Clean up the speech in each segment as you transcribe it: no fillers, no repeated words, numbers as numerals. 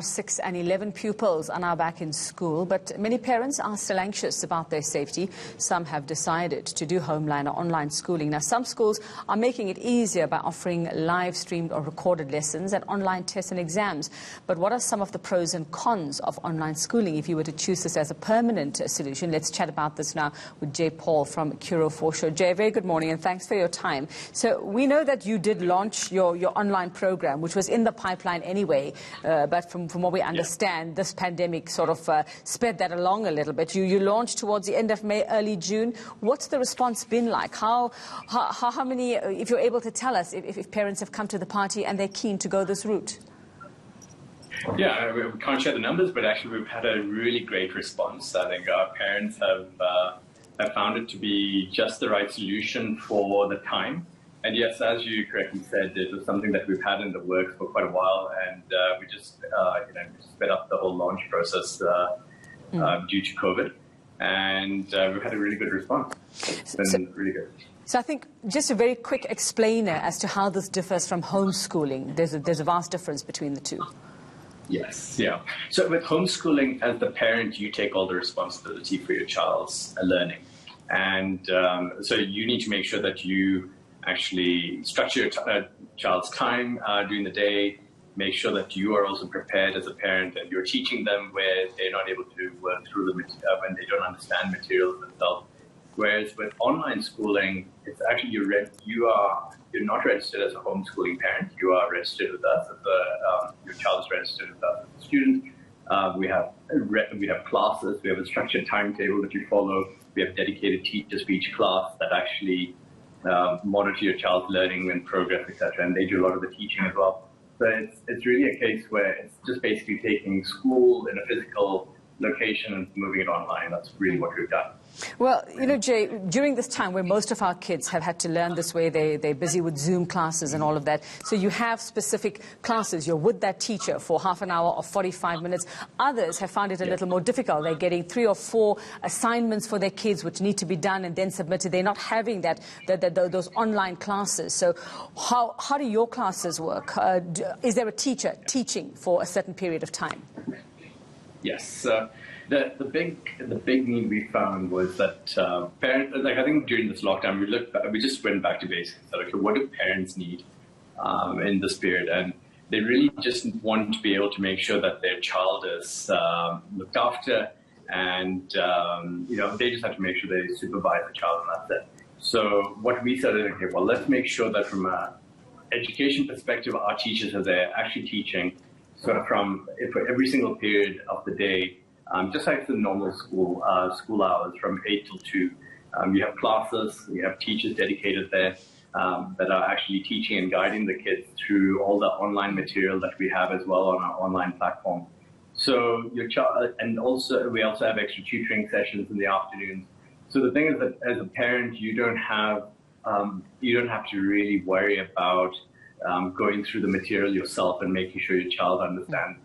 6 and 11 pupils are now back in school, but many parents are still anxious about their safety. Some have decided to do homeline or online schooling. Now, some schools are making it easier by offering live-streamed or recorded lessons and online tests and exams. But what are some of the pros and cons of online schooling if you were to choose this as a permanent solution? Let's chat about this now with Jay Paul from Curro Foreshore. Jay, very good morning and thanks for your time. So we know that you did launch your online program, which was in the pipeline anyway, but from what we understand, this pandemic sort of sped that along a little bit. You launched towards the end of May, early June. What's the response been like? How many, if you're able to tell us, if parents have come to the party and they're keen to go this route? Yeah, we can't share the numbers, but actually we've had a really great response. I think our parents have found it to be just the right solution for the time. And yes, as you correctly said, it was something that we've had in the works for quite a while, and we just sped up the whole launch process due to COVID, and we've had a really good response. It's been really good. So I think just a very quick explainer as to how this differs from homeschooling. There's a vast difference between the two. Yes, yeah. So with homeschooling, as the parent, you take all the responsibility for your child's learning, and so you need to make sure that you actually structure your child's time during the day, make sure that you are also prepared as a parent and you're teaching them where they're not able to work through the when they don't understand materials themselves. Whereas with online schooling, it's actually you're not registered as a homeschooling parent. You are registered with us as your child is registered with us as a student. We have classes. We have a structured timetable that you follow. We have dedicated teachers for each class that actually monitor your child's learning and progress, etc. And they do a lot of the teaching as well. So it's really a case where it's just basically taking school in a physical location and moving it online. That's really what we've done. Well, you know, Jay, during this time where most of our kids have had to learn this way, they're busy with Zoom classes and all of that. So you have specific classes. You're with that teacher for half an hour or 45 minutes. Others have found it a little more difficult. They're getting 3 or 4 assignments for their kids which need to be done and then submitted. They're not having those online classes. So how do your classes work? Is there a teacher teaching for a certain period of time? Yes. The big need we found was that parents, I think during this lockdown, we just went back to basics. Said, okay, what do parents need in this period? And they really just want to be able to make sure that their child is looked after, and they just have to make sure they supervise the child, and that's it. So what we said is, okay, well, let's make sure that from an education perspective, our teachers are there actually teaching, sort of for every single period of the day. Just like the normal school hours from 8 till 2. You have classes, you have teachers dedicated there that are actually teaching and guiding the kids through all the online material that we have as well on our online platform. So your child, and we also have extra tutoring sessions in the afternoons. So the thing is that as a parent, you don't have to really worry about going through the material yourself and making sure your child understands.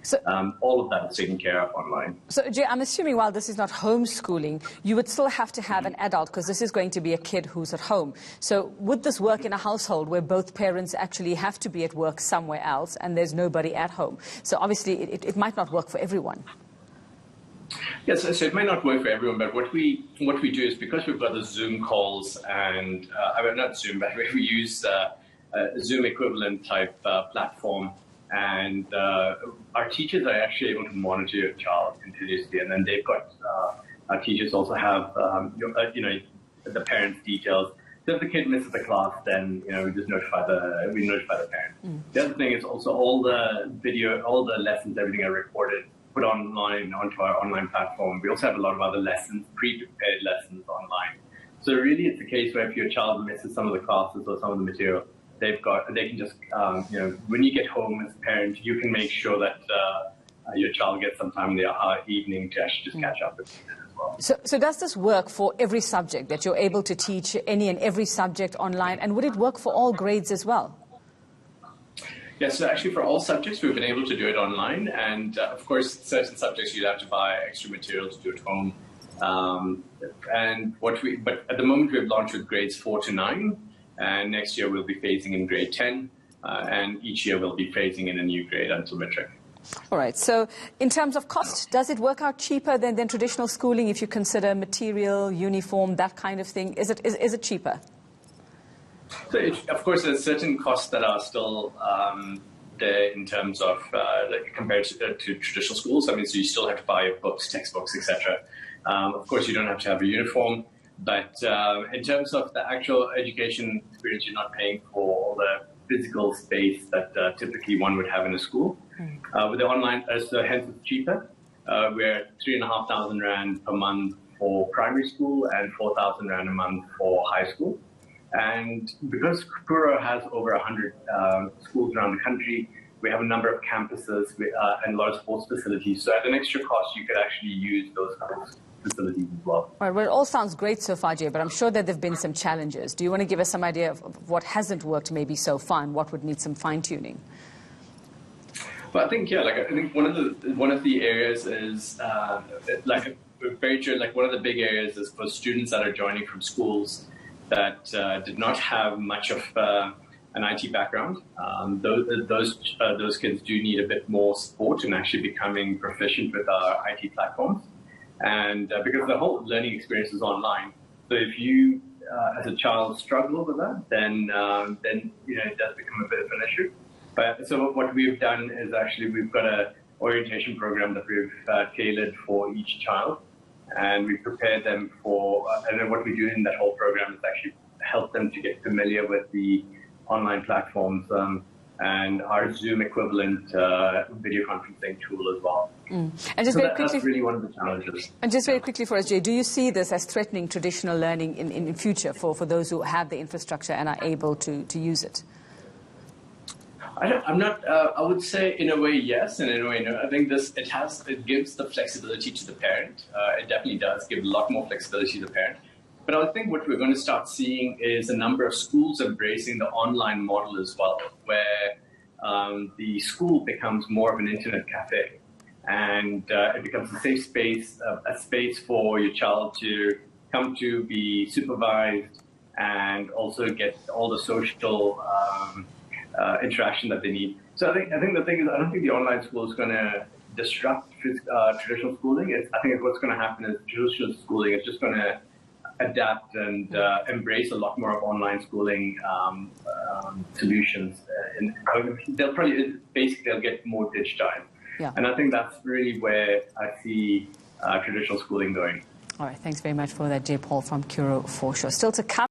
So, all of that is taken care of online. So, Jay, I'm assuming while this is not homeschooling, you would still have to have an adult because this is going to be a kid who's at home. So would this work in a household where both parents actually have to be at work somewhere else and there's nobody at home? So obviously it might not work for everyone. Yes, so it might not work for everyone, but what we do is because we've got the Zoom calls and, not Zoom, but we use a Zoom equivalent type platform. And our teachers are actually able to monitor your child continuously, and then they've got our teachers also have the parents' details. So if the kid misses the class, then we just notify the parent. The other thing is also all the video, all the lessons, everything are recorded, put online onto our online platform. We also have a lot of other lessons, pre-prepared lessons online. So really, it's a case where if your child misses some of the classes or some of the material, they can just, when you get home as a parent, you can make sure that your child gets some time in the evening to actually just catch up with it as well. So does this work for every subject, that you're able to teach any and every subject online? And would it work for all grades as well? Yes, so actually for all subjects, we've been able to do it online. And of course, certain subjects you'd have to buy extra material to do at home. But at the moment, we've launched with grades 4 to 9. And next year we'll be phasing in grade 10, and each year we'll be phasing in a new grade until matric. All right. So in terms of cost, does it work out cheaper than traditional schooling if you consider material, uniform, that kind of thing? Is it cheaper? So of course, there's certain costs that are still there in terms of compared to traditional schools. I mean, so you still have to buy books, textbooks, etc. Of course, you don't have to have a uniform, but in terms of the actual education experience, you're not paying for all the physical space that typically one would have in a school. With the online, so hence it's cheaper. We're 3,500 Rand per month for primary school and 4,000 Rand a month for high school. And because Curro has over 100 schools around the country, we have a number of campuses and a lot of sports facilities. So at an extra cost, you could actually use those facilities as well. All right, well, it all sounds great so far, Jay, but I'm sure that there have been some challenges. Do you want to give us some idea of what hasn't worked maybe so far and what would need some fine-tuning? Well, I think, I think one of the areas is very true. Like one of the big areas is for students that are joining from schools that did not have much of an IT background. Those kids do need a bit more support in actually becoming proficient with our IT platforms. And because the whole learning experience is online, so if you, as a child, struggle with that, then it does become a bit of an issue. But so what we've done is actually we've got an orientation program that we've tailored for each child, and we prepare them for. And then what we do in that whole program is actually help them to get familiar with the online platforms and our Zoom equivalent video conferencing tool as well. And just very quickly, that's really one of the challenges. And just very quickly for us, Jay, do you see this as threatening traditional learning in future for those who have the infrastructure and are able to use it? I'm not. I would say in a way yes, and in a way no. I think it gives the flexibility to the parent. It definitely does give a lot more flexibility to the parent. But I think what we're going to start seeing is a number of schools embracing the online model as well, where the school becomes more of an internet cafe, and it becomes a safe space, a space for your child to come to, be supervised, and also get all the social interaction that they need. So I think the thing is, I don't think the online school is going to disrupt traditional schooling. I think what's going to happen is traditional schooling is just going to adapt and embrace a lot more of online schooling solutions. And they'll get more digitized. Yeah. And I think that's really where I see traditional schooling going. All right, thanks very much for that, Jay Paul from Curro Foreshore. Still to come.